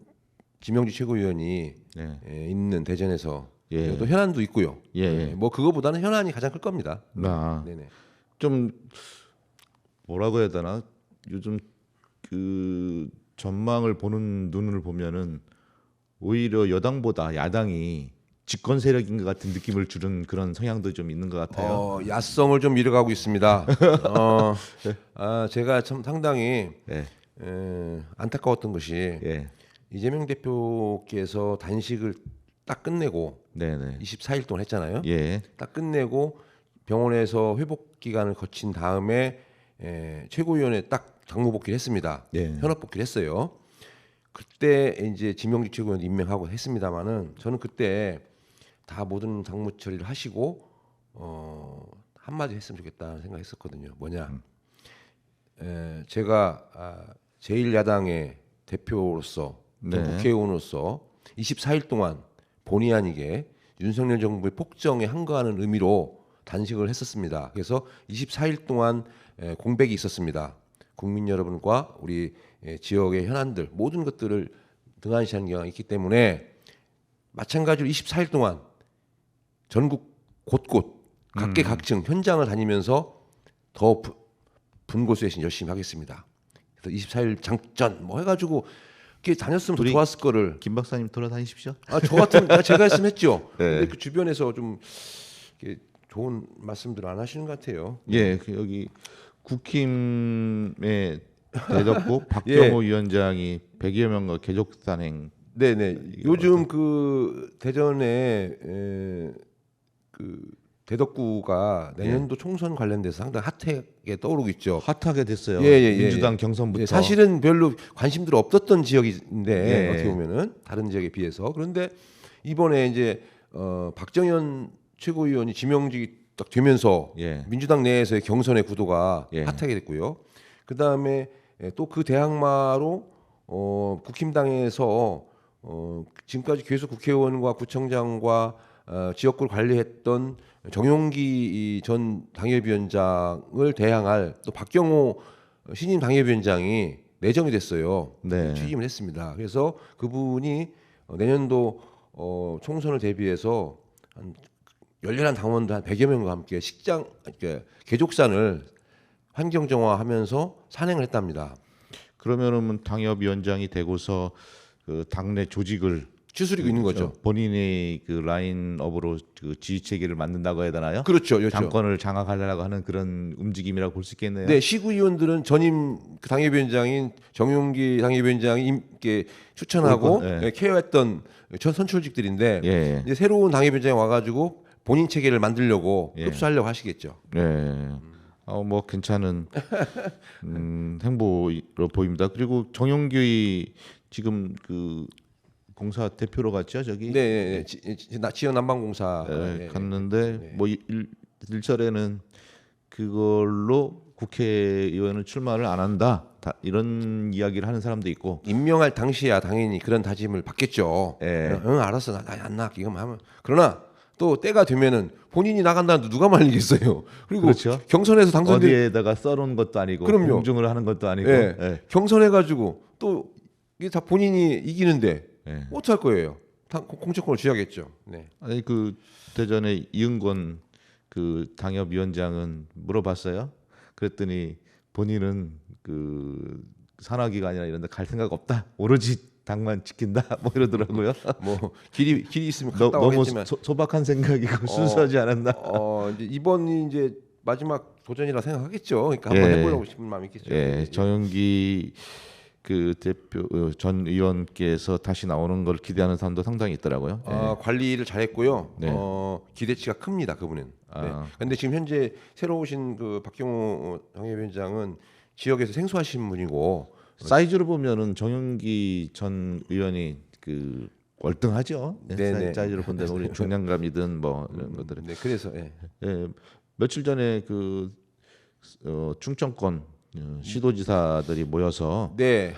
지명직 최고위원이 네. 있는 대전에서 예. 또 현안도 있고요. 예. 뭐 그거보다는 현안이 가장 클 겁니다. 네네. 좀 뭐라고 해야 되나? 요즘 그 전망을 보는 눈을 보면은 오히려 여당보다 야당이 집권 세력인 것 같은 느낌을 주는 그런 성향도 좀 있는 것 같아요. 야성을 좀 잃어가고 있습니다. 제가 참 상당히 예. 안타까웠던 것이 예. 이재명 대표께서 단식을 딱 끝내고 네네. 24일 동안 했잖아요. 예. 딱 끝내고 병원에서 회복 기간을 거친 다음에 최고위원회 딱 당무 복귀를 했습니다. 예. 현업 복귀를 했어요. 그때 이제 지명직 최고위원 임명하고 했습니다만은 저는 그때 다 모든 당무 처리를 하시고 한마디 했으면 좋겠다는 생각했었거든요. 뭐냐? 제가 제1야당의 대표로서 또 네. 국회의원으로서 24일 동안 본의 아니게 윤석열 정부의 폭정에 항거하는 의미로 단식을 했었습니다. 그래서 24일 동안 공백이 있었습니다. 국민 여러분과 우리 지역의 현안들 모든 것들을 등한시하는 경향이 있기 때문에 마찬가지로 24일 동안 전국 곳곳 각계각층 현장을 다니면서 더 분고수신 열심히 하겠습니다. 그래서 24일 장전 뭐 해가지고 이렇게 다녔으면 더 좋았을 거를. 김 박사님 돌아다니십시오. 저 같은 제가 했으면 했죠. 네. 근데 그 주변에서 좀 이렇게 좋은 말씀들 안 하시는 것 같아요. 예, 여기 국힘의 대덕구 박경호 위원장이 100여 명과 개족 산행. 네네. 요즘 그 대전에 그 대덕구가 내년도 총선 관련돼서 상당히 핫하게 떠오르고 있죠. 핫하게 됐어요. 예. 민주당 경선부터. 사실은 별로 관심들 없었던 지역인데 예. 어떻게 보면은 다른 지역에 비해서 그런데 이번에 이제 박정현 최고위원이 지명직이 딱 되면서 예. 민주당 내에서의 경선의 구도가 예. 핫하게 됐고요. 그 다음에 또 그 대항마로 국힘당에서 지금까지 계속 국회의원과 구청장과 지역구를 관리했던 정용기 전 당협위원장을 대항할 또 박경호 신임 당협위원장이 내정이 됐어요. 네. 취임을 했습니다. 그래서 그분이 내년도 총선을 대비해서 한 열렬한 당원들 한 100여 명과 함께 식장 개족산을 환경정화하면서 산행을 했답니다. 그러면은 당협위원장이 되고서 그 당내 조직을 추스리고 있는 거죠. 본인의 그 라인업으로 그 지휘 체계를 만든다고 해야 되나요? 그렇죠, 그렇죠. 당권을 장악하려고 하는 그런 움직임이라고 볼 수 있겠네요. 네, 시구위원들은 전임 그 당협위원장인 정용기 당협위원장이 이렇게 추천하고 네. 예, 케어했던 전 선출직들인데 예. 이제 새로운 당협위원장이 와가지고 본인 체계를 만들려고 예. 흡수하려고 하시겠죠. 네. 뭐 괜찮은 행보로 보입니다. 그리고 정용규의 지금 그 공사 대표로 갔죠, 저기. 네, 지역 난방공사 네, 예, 갔는데 네. 뭐 일설에는 그걸로 국회의원을 출마를 안 한다. 이런 이야기를 하는 사람도 있고. 임명할 당시야 당연히 그런 다짐을 받겠죠. 예. 응, 알았어, 나안 나갈게. 이거만 하면. 그러나 또 때가 되면은 본인이 나간다는데 누가 말리겠어요. 그리고 그렇죠. 경선에서 당선된 어디에다가 써놓은 것도 아니고 그럼요. 공중을 하는 것도 아니고. 예. 예. 경선해가지고 또 이게 다 본인이 이기는데 예. 어떡할 거예요? 공천권을 줘야겠죠. 네. 아니 그 대전에 이은권 그 당협위원장은 물어봤어요. 그랬더니 본인은 그 산하기관이나 이런 데 갈 생각 없다. 오로지 당만 지킨다. 뭐 이러더라고요. 뭐 길이 있으면 갔다 너무 오겠지만 소박한 생각이고 순수하지 않았나. 이제 이번이 이제 마지막 도전이라 생각하겠죠. 그러니까 한번 예. 해보려고 싶은 마음이 있겠죠. 예, 정영기 그 대표 전 의원께서 다시 나오는 걸 기대하는 사람도 상당히 있더라고요. 관리를 잘했고요. 네. 기대치가 큽니다. 그분은. 아. 그런데 지금 현재 새로 오신 그 박경호 당협위원장은 지역에서 생소하신 분이고 사이즈로 보면은 정영기 전 의원이 그 월등하죠. 네네. 사이즈로 본다면 우리 중량감이든 뭐 이런 것들은. 네, 그래서 예. 예, 며칠 전에 그 충청권 시도지사들이 모여서 네.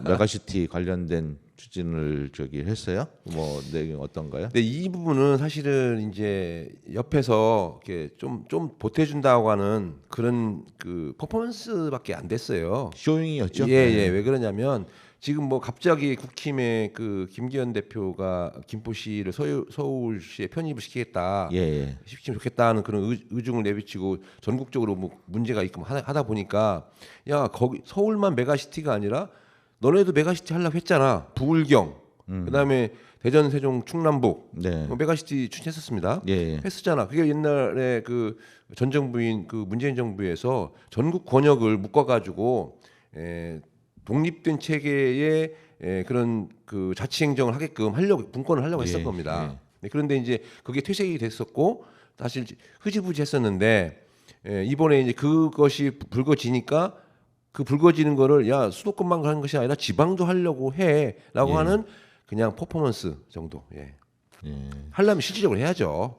메가시티 관련된 추진을 저기 했어요. 뭐 내용 어떤가요? 근데 이 부분은 사실은 이제 옆에서 이렇게 좀 보태준다고 하는 그런 그 퍼포먼스밖에 안 됐어요. 쇼잉이었죠. 예. 왜 그러냐면 지금 뭐 갑자기 국힘의 그 김기현 대표가 김포시를 서울시에 편입을 시키겠다. 예. 시키면 좋겠다는 그런 의중을 내비치고 전국적으로 뭐 문제가 있고 하다 보니까 야 거기 서울만 메가시티가 아니라 너네도 메가시티 하려고 했잖아. 부울경 그다음에 대전 세종 충남북 네. 메가시티 추진했었습니다. 예. 했었잖아. 그게 옛날에 그 전 정부인 그 문재인 정부에서 전국 권역을 묶어가지고 독립된 체계의 그런 그 자치행정을 하게끔 하려고 분권을 하려고 했었던 겁니다. 네, 그런데 이제 그게 퇴색이 됐었고 사실 흐지부지했었는데 이번에 이제 그것이 불거지니까 그 불거지는 거를 야 수도권만 하는 것이 아니라 지방도 하려고 해라고 하는 그냥 퍼포먼스 정도. 하려면 실질적으로 해야죠.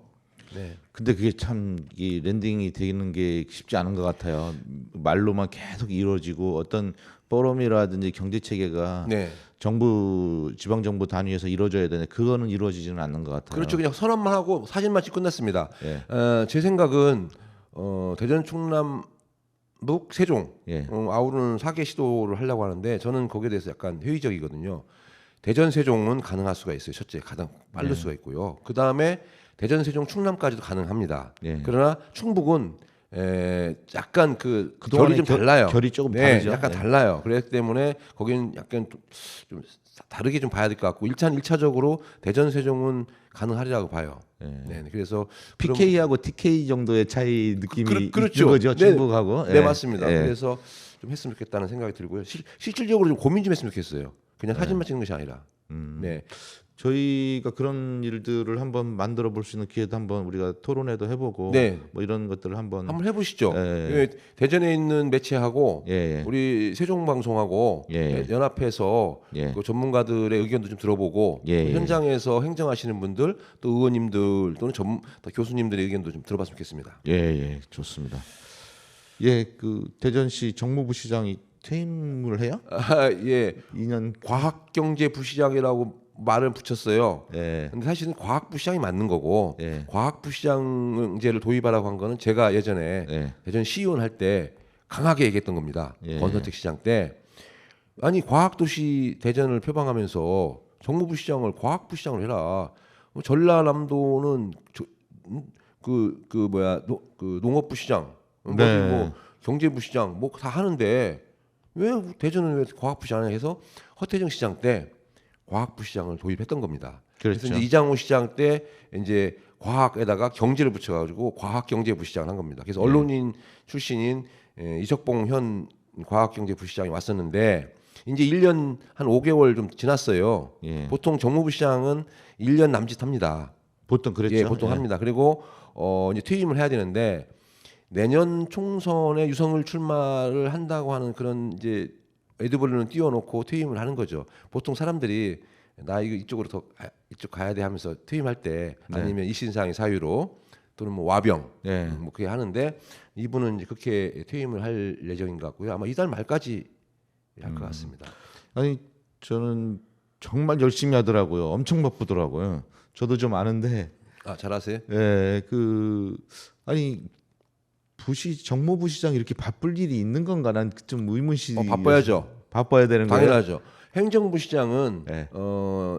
네. 근데 그게 참 이 랜딩이 되는 게 쉽지 않은 것 같아요. 말로만 계속 이루어지고 어떤 포럼이라든지 경제 체계가 네. 정부 지방 정부 단위에서 이루어져야 되는데 그거는 이루어지지는 않는 것 같아요. 그렇죠. 그냥 선언만 하고 사진만 찍고 끝났습니다. 예. 제 생각은 대전 충남북 세종 예. 아우르는 4개 시도를 하려고 하는데 저는 거기에 대해서 약간 회의적이거든요. 대전 세종은 가능할 수가 있어요. 첫째 가장 빠를 수가 있고요. 그 다음에 대전 세종 충남까지도 가능합니다. 예. 그러나 충북은 약간 그 그동안의 결이 좀 달라요. 결이 조금 네, 다르죠. 약간 네. 달라요. 그렇기 때문에 거기는 약간 좀 다르게 좀 봐야 될 것 같고 일차적으로 대전 세종은 가능하리라고 봐요. 네, 그래서 PK하고 TK 정도의 차이 느낌이 그렇죠. 있는 거죠. 네. 충북하고. 네, 맞습니다. 예. 그래서 좀 했으면 좋겠다는 생각이 들고요. 실질적으로 좀 고민 좀 했으면 좋겠어요. 그냥 사진만 찍는 것이 아니라. 네. 저희가 그런 일들을 한번 만들어 볼 수 있는 기회도 한번 우리가 토론회도 해보고 네. 뭐 이런 것들을 한번 해보시죠. 예. 예, 대전에 있는 매체하고 예. 우리 세종방송하고 예. 연합해서 예. 그 전문가들의 의견도 좀 들어보고 예. 또 현장에서 행정하시는 분들 또 의원님들 또는 또 교수님들의 의견도 좀 들어봤으면 좋겠습니다. 예, 좋습니다. 예, 그 대전시 정무부시장이 퇴임을 해요? 예, 2년. 과학경제부시장이라고 말을 붙였어요. 예. 근데 사실은 과학부시장이 맞는 거고 예. 과학부시장제를 도입하라고 한 거는 제가 예전에 예. 대전 시의원 할 때 강하게 얘기했던 겁니다. 예. 권선택 시장 때 아니 과학도시 대전을 표방하면서 정무부시장을 과학부시장을 해라. 전라남도는 그 농업부시장, 네. 뭐 경제부시장 뭐 다 하는데 왜 대전은 왜 과학부시장 안 해서 허태정 시장 때 과학부 시장을 도입했던 겁니다. 그렇죠. 그래서 이제 이장우 시장 때 이제 과학에다가 경제를 붙여가지고 과학경제부 시장을 한 겁니다. 그래서 언론인 출신인 이석봉 현 과학경제부시장이 왔었는데 이제 1년 한 5개월 좀 지났어요. 예. 보통 정무부 시장은 1년 남짓합니다. 보통 그랬죠. 예, 보통 합니다. 그리고 이제 퇴임을 해야 되는데 내년 총선에 유석열 출마를 한다고 하는 그런 이제 에드벌룬을 띄워놓고 퇴임을 하는 거죠. 보통 사람들이 나 이쪽으로 이쪽 가야 돼 하면서 퇴임할 때 아니면 이신상의 사유로 또는 뭐 와병 예. 뭐 그게 하는데 이분은 이제 그렇게 퇴임을 할 예정인 것 같고요. 아마 이달 말까지 할 것 같습니다. 아니 저는 정말 열심히 하더라고요. 엄청 바쁘더라고요. 저도 좀 아는데 아 잘하세요? 예, 아니 정무부시장 이렇게 바쁠 일이 있는 건가? 난 좀 의문시. 바빠야죠. 바빠야 되는 거예요. 당연하죠. 행정부 시장은 네.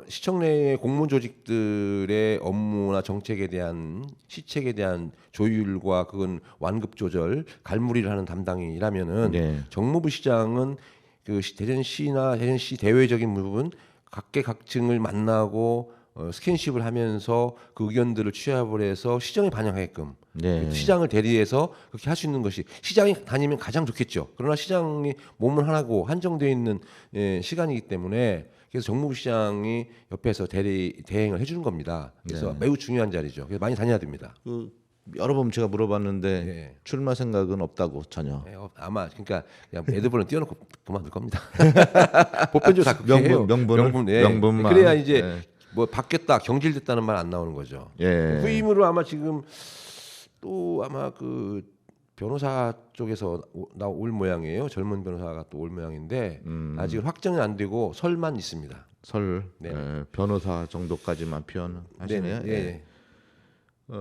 시청 내의 공무원 조직들의 업무나 정책에 대한 시책에 대한 조율과 그건 완급 조절, 갈무리를 하는 담당이라면은 네. 정무부 시장은 그 대전시나 대전시 대외적인 부분 각계각층을 만나고 스킨십을 하면서 그 의견들을 취합을 해서 시정에 반영하게끔 네. 시장을 대리해서 그렇게 할 수 있는 것이 시장이 다니면 가장 좋겠죠. 그러나 시장이 몸을 하나고 한정되어 있는 시간이기 때문에 그래서 정무부 시장이 옆에서 대행을 해주는 겁니다. 그래서 네. 매우 중요한 자리죠. 그래서 많이 다녀야 됩니다. 여러 번 제가 물어봤는데 예. 출마 생각은 없다고 전혀. 아마 그러니까 그냥 애드벌은 띄워놓고 그만둘 겁니다. 보편적으로 다 그렇게 해요. 명분만. 그래야 이제 예. 뭐 바뀌었다 경질됐다는 말 안 나오는 거죠. 예. 후임으로 아마 지금 또 아마 그 변호사 쪽에서 올 모양이에요. 젊은 변호사가 또 올 모양인데 아직 확정이 안 되고 설만 있습니다. 네. 변호사 정도까지만 표현하시네요. 네, 네.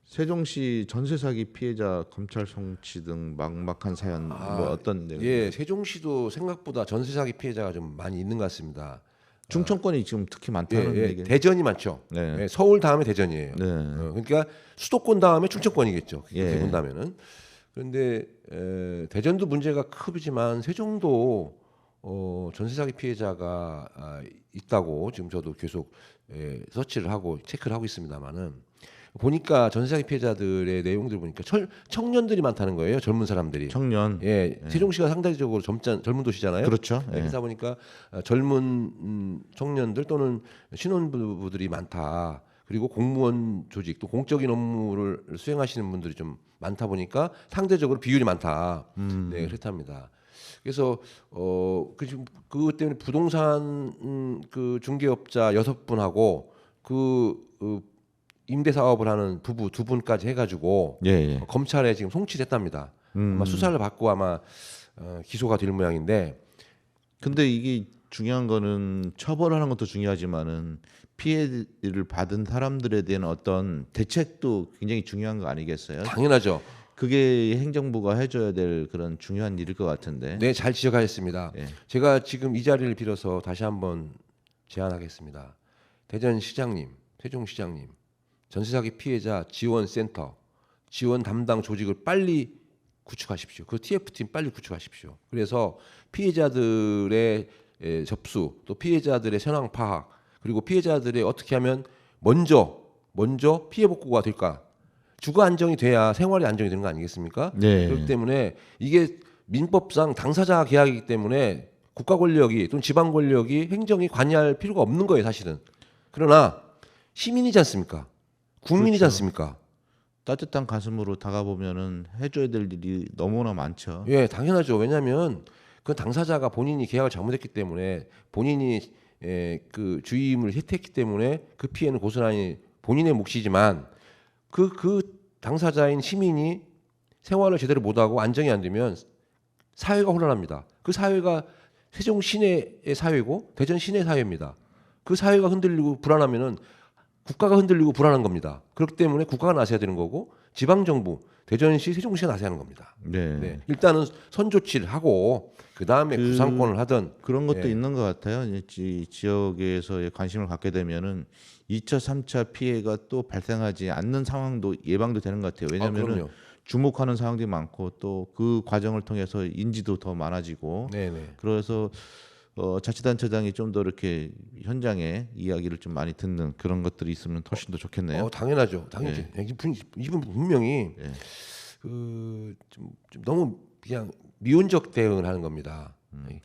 세종시 전세 사기 피해자 검찰 송치 등 막막한 사연 뭐 어떤 내용? 예, 세종시도 생각보다 전세 사기 피해자가 좀 많이 있는 것 같습니다. 충청권이 지금 특히 많다는 얘기. 대전이 많죠. 네. 예, 서울 다음에 대전이에요. 네. 그러니까 수도권 다음에 충청권이겠죠. 예. 본다면은. 그런데 대전도 문제가 크지만 세종도 전세 사기 피해자가 있다고 지금 저도 계속 서치를 하고 체크를 하고 있습니다만은 보니까 전세 사기 피해자들의 내용들 보니까 청년들이 많다는 거예요. 젊은 사람들이. 청년. 세종시가 상대적으로 젊은 도시잖아요. 그렇죠. 예. 그러다 보니까 젊은 청년들 또는 신혼부부들이 많다. 그리고 공무원 조직 또 공적인 업무를 수행하시는 분들이 좀 많다 보니까 상대적으로 비율이 많다. 네, 그렇답니다. 그래서 그것 때문에 부동산 그 중개업자 6분하고 임대 사업을 하는 부부 2분까지 해가지고 예. 검찰에 지금 송치됐답니다. 아마 수사를 받고 아마 기소가 될 모양인데. 근데 이게 중요한 거는 처벌하는 것도 중요하지만은 피해를 받은 사람들에 대한 어떤 대책도 굉장히 중요한 거 아니겠어요? 당연하죠. 그게 행정부가 해줘야 될 그런 중요한 일일 것 같은데. 네, 잘 지적하셨습니다. 예. 제가 지금 이 자리를 빌어서 다시 한번 제안하겠습니다. 대전시장님, 세종시장님, 전세사기 피해자 지원센터, 지원 담당 조직을 빨리 구축하십시오. 그 TF팀 빨리 구축하십시오. 그래서 피해자들의 접수, 또 피해자들의 현황 파악, 그리고 피해자들의 어떻게 하면 먼저 피해 복구가 될까? 주거 안정이 돼야 생활이 안정이 되는 거 아니겠습니까? 네. 그렇기 때문에 이게 민법상 당사자 계약이기 때문에 국가 권력이 또는 지방 권력이 행정이 관여할 필요가 없는 거예요, 사실은. 그러나 시민이지 않습니까? 국민이지 그렇죠. 않습니까? 따뜻한 가슴으로 다가보면은 해줘야 될 일이 너무나 많죠. 예, 당연하죠. 왜냐하면 그 당사자가 본인이 계약을 잘못했기 때문에 본인이 그 주임을 혜택했기 때문에 그 피해는 고스란히 본인의 몫이지만 그 당사자인 시민이 생활을 제대로 못하고 안정이 안 되면 사회가 혼란합니다. 그 사회가 세종 시내의 사회고 대전 시내 사회입니다. 그 사회가 흔들리고 불안하면은 국가가 흔들리고 불안한 겁니다. 그렇기 때문에 국가가 나서야 되는 거고 지방정부, 대전시, 세종시가 나서야 하는 겁니다. 네. 네. 일단은 선조치를 하고 그 다음에 구상권을 하든 그런 것도 예. 있는 것 같아요. 지역에서의 관심을 갖게 되면은 2차, 3차 피해가 또 발생하지 않는 상황도 예방도 되는 것 같아요. 왜냐하면은 그럼요. 주목하는 상황들이 많고 또 그 과정을 통해서 인지도 더 많아지고 네네. 그래서 자치단체장이 좀 더 이렇게 현장에 이야기를 좀 많이 듣는 그런 것들이 있으면 훨씬 더 좋겠네요. 당연하죠. 당연히 이분 분명히 예. 좀 너무 그냥 미온적 대응을 하는 겁니다.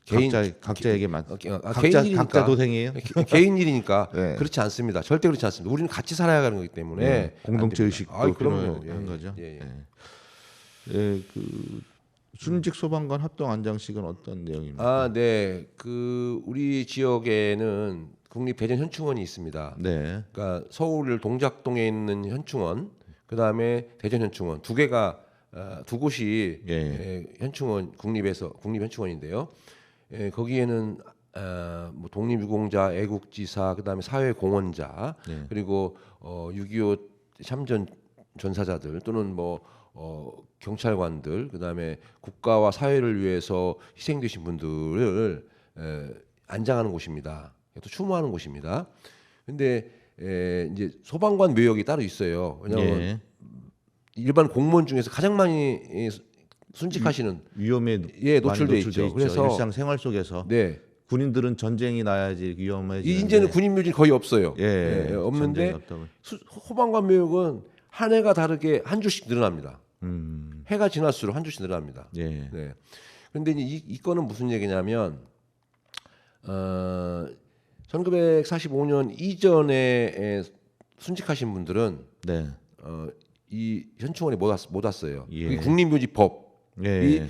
개인 각자에게만 개인 일이니까 각자 도생이에요. 개인 일이니까 네. 그렇지 않습니다. 절대 그렇지 않습니다. 우리는 같이 살아야 하는 거기 때문에 네. 공동체 안 됩니다. 의식도 아이, 그럼요. 필요한 거죠. 예. 예, 그 순직 소방관 합동 안장식은 어떤 내용입니까? 네. 그 우리 지역에는 국립 대전 현충원이 있습니다. 네. 그러니까 서울 동작동에 있는 현충원, 그다음에 대전 현충원 두 개가 두 곳이 현충원 국립 현충원인데요. 거기에는 뭐 독립유공자, 애국지사, 그다음에 사회공헌자, 그리고 6.25 참전 전사자들 또는 뭐 경찰관들, 그다음에 국가와 사회를 위해서 희생되신 분들을 안장하는 곳입니다. 또 추모하는 곳입니다. 근데 이제 소방관 묘역이 따로 있어요. 왜냐하면 일반 공무원 중에서 가장 많이 순직하시는 위험에 노출돼 있죠. 그래서 일상생활 속에서 군인들은 전쟁이 나야지 위험해지. 이제는 군인 묘지 거의 없어요. 없는데 소방관 묘역은 한 해가 다르게 한 주씩 늘어납니다. 해가 지날수록 한 주씩 늘어납니다. 그런데 이 건은 무슨 얘기냐면 1945년 이전에 순직하신 분들은 이 현충원에 못 왔어요. 이 국립묘지법이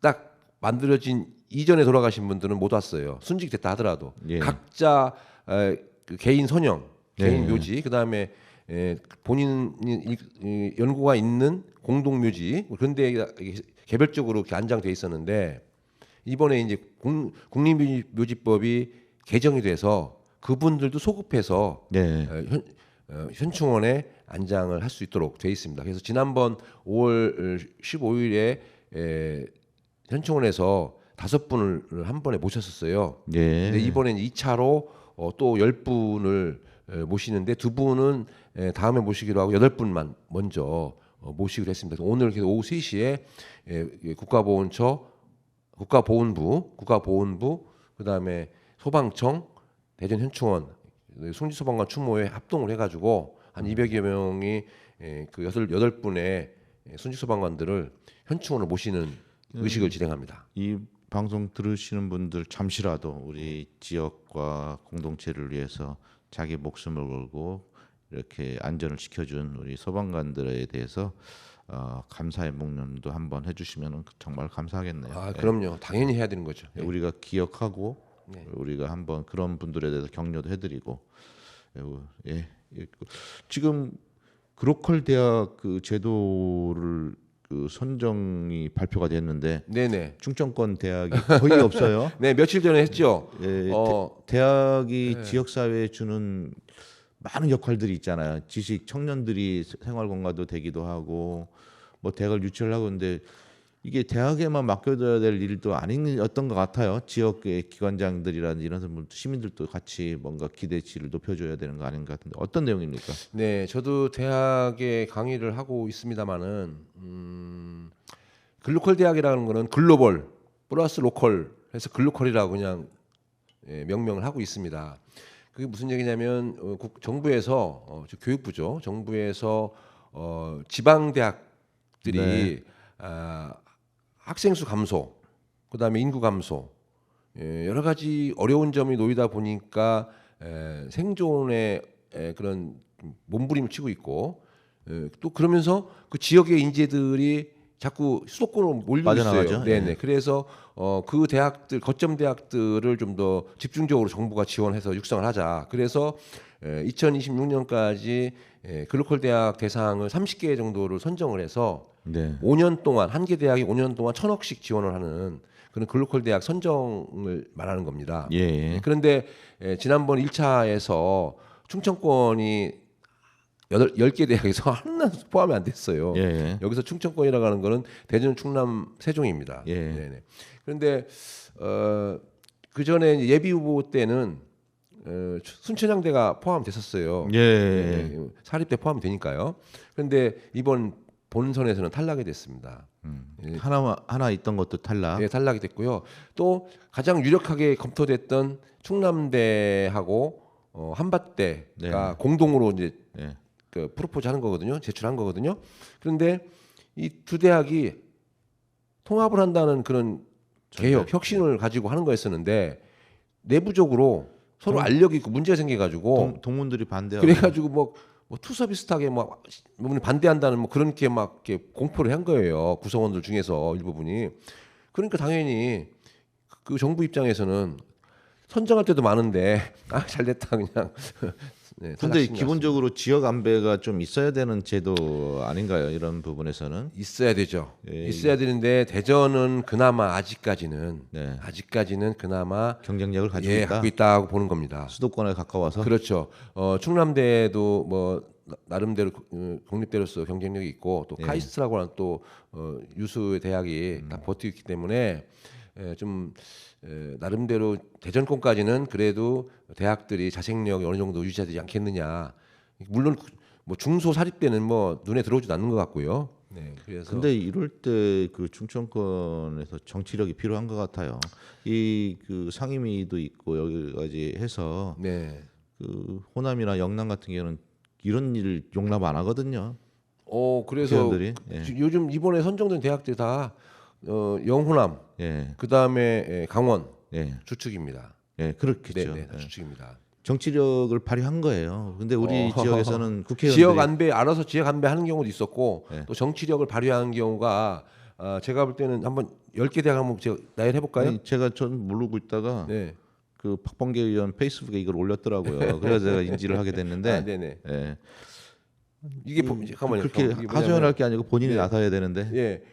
딱 만들어진 이전에 돌아가신 분들은 못 왔어요. 순직됐다 하더라도 각자 그 개인 선영, 개인 묘지, 그 다음에 본인 연고가 있는 공동묘지 그런데 개별적으로 이렇게 안장돼 있었는데 이번에 이제 국립묘지법이 개정이 돼서 그분들도 소급해서 현충원에 안장을 할 수 있도록 돼 있습니다. 그래서 지난번 5월 15일에 현충원에서 5분을 한 번에 모셨었어요. 근데 이번엔 2차로 또 10분을 모시는데 2분은 다음에 모시기로 하고 8분만 먼저 모시기로 했습니다. 오늘 오후 3시에 국가보훈부, 그다음에 소방청, 대전 현충원, 숭지소방관 추모에 합동을 해가지고 한 200여 명이 그 8분의 순직소방관들을 현충원을 모시는 의식을 진행합니다. 이 방송 들으시는 분들 잠시라도 우리 지역과 공동체를 위해서 자기 목숨을 걸고 이렇게 안전을 지켜준 우리 소방관들에 대해서 감사의 묵념도 한번 해주시면 정말 감사하겠네요. 그럼요. 당연히 해야 되는 거죠. 우리가 기억하고 우리가 한번 그런 분들에 대해서 격려도 해드리고 지금 그로컬 대학 그 제도를 그 선정이 발표가 됐는데 충청권 대학이 거의 없어요. 네, 며칠 전에 했죠. 대학이 지역 사회에 주는 많은 역할들이 있잖아요. 지식 청년들이 생활 공간도 되기도 하고 뭐 대학을 유치를 하고 있는데 이게 대학에만 맡겨둬야 될 일도 아니었던 것 같아요. 지역의 기관장들이라든지 이런 분들, 시민들도 같이 뭔가 기대치를 높여줘야 되는 거 아닌 것 같은데 어떤 내용입니까? 네, 저도 대학에 강의를 하고 있습니다만은 글로컬 대학이라는 거는 글로벌 플러스 로컬 해서 글로컬이라고 그냥 명명을 하고 있습니다. 그게 무슨 얘기냐면 정부에서 교육부죠. 정부에서 지방 대학들이 학생 수 감소, 그다음에 인구 감소, 여러 가지 어려운 점이 놓이다 보니까 생존에 그런 몸부림을 치고 있고 또 그러면서 그 지역의 인재들이 자꾸 수도권으로 몰리고 있어요. 네네. 그래서 그 대학들 거점 대학들을 좀 더 집중적으로 정부가 지원해서 육성을 하자. 그래서 2026년까지 글로컬 대학 대상을 30개 정도를 선정을 해서 5년 동안 한 개 대학이 5년 동안 1,000억씩 지원을 하는 그런 글로컬 대학 선정을 말하는 겁니다. 그런데 지난번 1차에서 충청권이 10개 대학에서 하나 포함이 안 됐어요. 여기서 충청권이라고 하는 거는 대전, 충남, 세종입니다. 그런데 그 전에 예비 후보 때는 순천향대가 포함됐었어요. 사립대 포함이 되니까요. 그런데 이번 본선에서는 탈락이 됐습니다. 예. 하나 있던 것도 탈락. 예, 탈락이 됐고요. 또 가장 유력하게 검토됐던 충남대하고 한밭대가 공동으로 이제 네. 그 프로포즈 하는 거거든요. 제출한 거거든요. 그런데 이 두 대학이 통합을 한다는 그런 개혁, 혁신을 가지고 하는 거였었는데 내부적으로 서로 알력이 있고 문제가 생겨가지고 동문들이 반대하고. 그래가지고 뭐 투서 비슷하게 뭐 반대한다는 뭐 그런 게 막 이렇게 공포를 한 거예요. 구성원들 중에서 일부분이. 그러니까 당연히 그 정부 입장에서는 선정할 때도 많은데 잘 됐다 그냥. 네, 근데 탈락시킨 것 기본적으로 지역 안배가 좀 있어야 되는 제도 아닌가요? 이런 부분에서는. 있어야 되죠. 예, 있어야 되는데 대전은 그나마 아직까지는 네. 그나마 경쟁력을 가지고 예, 있다. 갖고 있다고 보는 겁니다. 수도권에 가까워서. 그렇죠. 충남대도 뭐 나름대로 공립대로서 경쟁력이 있고 또 예. 카이스트라고 하는 또 유수의 대학이 다 버티고 있기 때문에 좀 나름대로 대전권까지는 그래도 대학들이 자생력이 어느 정도 유지되지 않겠느냐. 물론 뭐 중소 사립대는 뭐 눈에 들어오지도 않는 것 같고요. 네, 그래서 근데 이럴 때 그 충청권에서 정치력이 필요한 것 같아요. 이 그 상임위도 있고 여기까지 해서 네. 그 호남이나 영남 같은 경우는 이런 일 용납 안 하거든요. 그래서 국회의원들이, 예. 요즘 이번에 선정된 대학들이 다 영호남, 예, 그 다음에 강원 예, 주축입니다. 예, 그렇겠죠. 네, 다 예. 주축입니다. 정치력을 발휘한 거예요. 근데 우리 지역에서는 국회의원들이 지역 안배 알아서 지역 안배 하는 경우도 있었고 네. 또 정치력을 발휘하는 경우가 제가 볼 때는 한번 10개 대학 한번 제가 나열해 볼까요? 아니, 제가 전 모르고 있다가 네. 그 박범계 의원 페이스북에 이걸 올렸더라고요. 그래서 제가 인지를 하게 됐는데, 네네. 예, 이게 잠깐만요. 그렇게 이게 뭐냐면, 하소연할 게 아니고 본인이 네. 나서야 되는데, 예,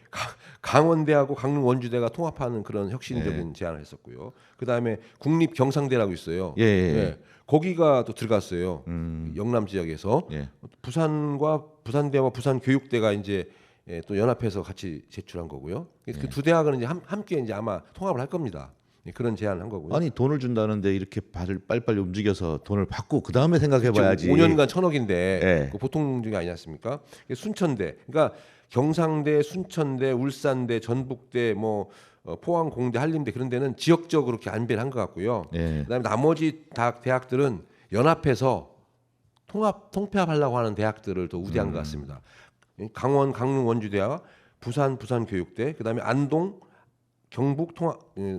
강원대하고 강릉 원주대가 통합하는 그런 혁신적인 제안을 했었고요. 그 다음에 국립 경상대라고 있어요. 예, 예. 거기가 또 들어갔어요. 음. 영남 지역에서 예, 부산과 부산대와 부산교육대가 이제 또 연합해서 같이 제출한 거고요. 그 두 대학은 이제 함께 이제 아마 통합을 할 겁니다. 그런 제안을 한 거고요. 아니 돈을 준다는데 이렇게 빨리빨리 움직여서 돈을 받고 그 다음에 생각해봐야지. 5년간 1,000억인데 예. 그 보통 중이 아니지 않습니까? 순천대, 그러니까 경상대, 순천대, 울산대, 전북대, 뭐 포항, 공대, 한림대 그런 데는 지역적으로 이렇게 안배를 한 것 같고요. 예. 그다음에 나머지 대학들은 연합해서 통폐합하려고 하는 대학들을 더 우대한 것 같습니다. 강원, 강릉 원주대와 부산교육대, 그다음에 안동, 경북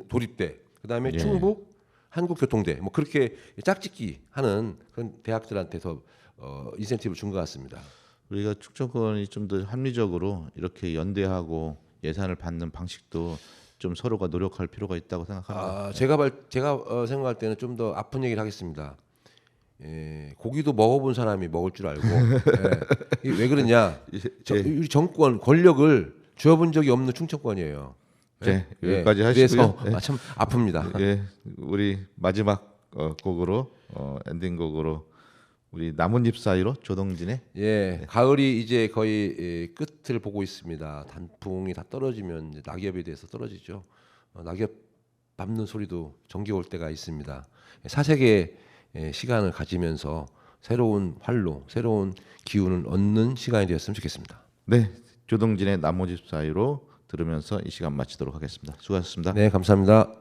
도립대, 그다음에 예. 충북 한국교통대, 뭐 그렇게 짝짓기 하는 그런 대학들한테서 인센티브를 준 것 같습니다. 우리가 충청권이 좀 더 합리적으로 이렇게 연대하고 예산을 받는 방식도 좀 서로가 노력할 필요가 있다고 생각합니다. 제가 생각할 때는 좀 더 아픈 얘기를 하겠습니다. 고기도 먹어본 사람이 먹을 줄 알고 이게 왜 그러냐? 우리 정권 권력을 쥐어본 적이 없는 충청권이에요. 네, 여기까지 하시고요. 그래서 참 아픕니다. 예, 우리 마지막 곡으로 엔딩곡으로 우리 나뭇잎 사이로 조동진의 가을이 이제 거의 끝을 보고 있습니다. 단풍이 다 떨어지면 이제 낙엽에 대해서 떨어지죠. 낙엽 밟는 소리도 정겨울 때가 있습니다. 사색의 시간을 가지면서 새로운 활로, 새로운 기운을 얻는 시간이 되었으면 좋겠습니다. 네, 조동진의 나뭇잎 사이로 들으면서 이 시간 마치도록 하겠습니다. 수고하셨습니다. 네, 감사합니다.